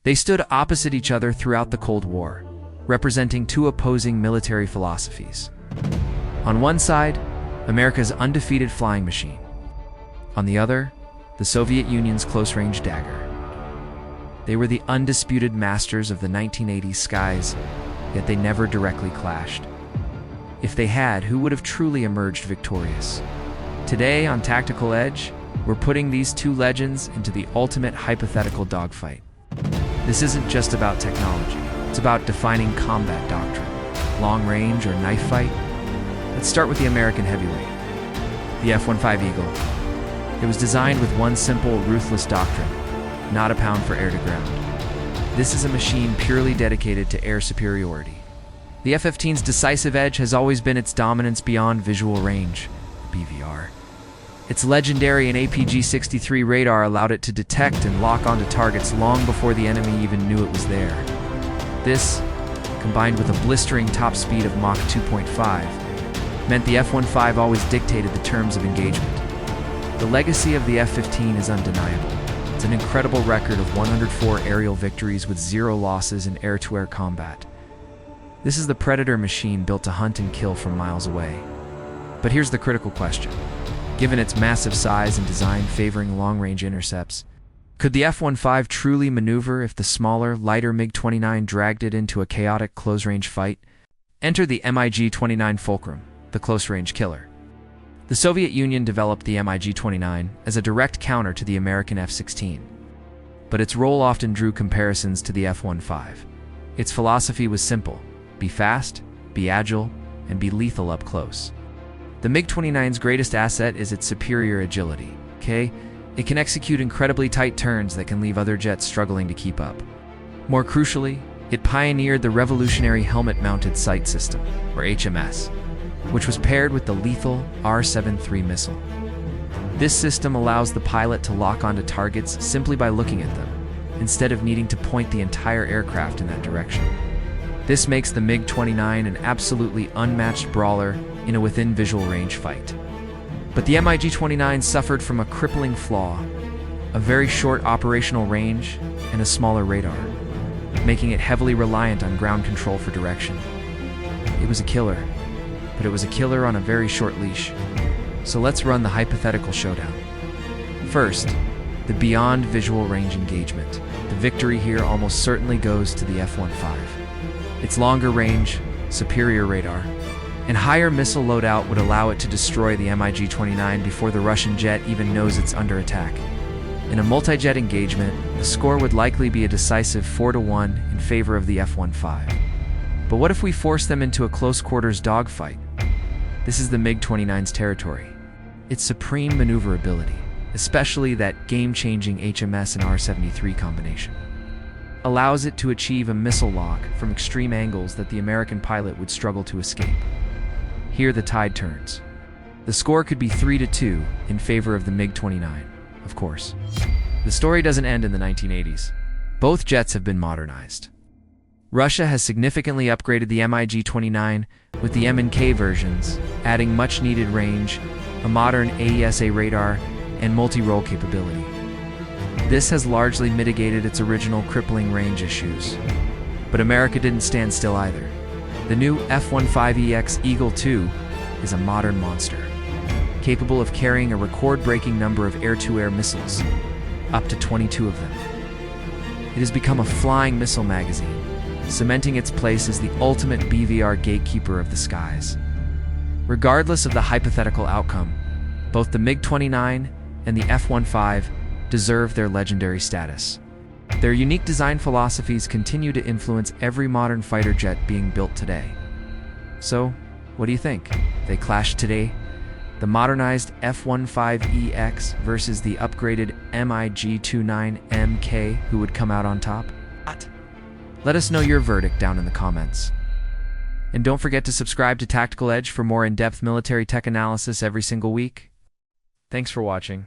They stood opposite each other throughout the Cold War, representing two opposing military philosophies. On one side, America's undefeated flying machine. On the other, the Soviet Union's close-range dagger. They were the undisputed masters of the 1980s skies, yet they never directly clashed. If they had, who would have truly emerged victorious? Today on Tactical Edge, we're putting these two legends into the ultimate hypothetical dogfight. This isn't just about technology, it's about defining combat doctrine, long range or knife fight. Let's start with the American heavyweight, the F-15 Eagle. It was designed with one simple, ruthless doctrine: not a pound for air to ground. This is a machine purely dedicated to air superiority. The F-15's decisive edge has always been its dominance beyond visual range, BVR. Its legendary and APG-63 radar allowed it to detect and lock onto targets long before the enemy even knew it was there. This, combined with a blistering top speed of Mach 2.5, meant the F-15 always dictated the terms of engagement. The legacy of the F-15 is undeniable. It's an incredible record of 104 aerial victories with 0 losses in air-to-air combat. This is the Predator machine built to hunt and kill from miles away. But here's the critical question. Given its massive size and design favoring long-range intercepts, could the F-15 truly maneuver if the smaller, lighter MiG-29 dragged it into a chaotic close-range fight? Enter the MiG-29 Fulcrum, the close-range killer. The Soviet Union developed the MiG-29 as a direct counter to the American F-16, but its role often drew comparisons to the F-15. Its philosophy was simple: be fast, be agile, and be lethal up close. The MiG-29's greatest asset is its superior agility, okay? It can execute incredibly tight turns that can leave other jets struggling to keep up. More crucially, it pioneered the revolutionary helmet-mounted sight system, or HMS, which was paired with the lethal R-73 missile. This system allows the pilot to lock onto targets simply by looking at them, instead of needing to point the entire aircraft in that direction. This makes the MiG-29 an absolutely unmatched brawler in a within visual range fight. But the MiG-29 suffered from a crippling flaw: a very short operational range and a smaller radar, making it heavily reliant on ground control for direction. It was a killer, but it was a killer on a very short leash. So let's run the hypothetical showdown. First, the beyond visual range engagement. The victory here almost certainly goes to the F-15. Its longer range, superior radar, and higher missile loadout would allow it to destroy the MiG-29 before the Russian jet even knows it's under attack. In a multi-jet engagement, the score would likely be a decisive 4-1 in favor of the F-15. But what if we force them into a close-quarters dogfight? This is the MiG-29's territory. Its supreme maneuverability, especially that game-changing HMS and R-73 combination, allows it to achieve a missile lock from extreme angles that the American pilot would struggle to escape. Here the tide turns. The score could be 3-2 in favor of the MiG-29, of course. The story doesn't end in the 1980s. Both jets have been modernized. Russia has significantly upgraded the MiG-29 with the M&K versions, adding much-needed range, a modern AESA radar, and multi-role capability. This has largely mitigated its original crippling range issues. But America didn't stand still either. The new F-15EX Eagle II is a modern monster, capable of carrying a record-breaking number of air-to-air missiles, up to 22 of them. It has become a flying missile magazine, cementing its place as the ultimate BVR gatekeeper of the skies. Regardless of the hypothetical outcome, both the MiG-29 and the F-15 deserve their legendary status. Their unique design philosophies continue to influence every modern fighter jet being built today. So, what do you think? They clash today? The modernized F-15EX versus the upgraded MiG-29MK, who would come out on top? Let us know your verdict down in the comments. And don't forget to subscribe to Tactical Edge for more in-depth military tech analysis every single week. Thanks for watching.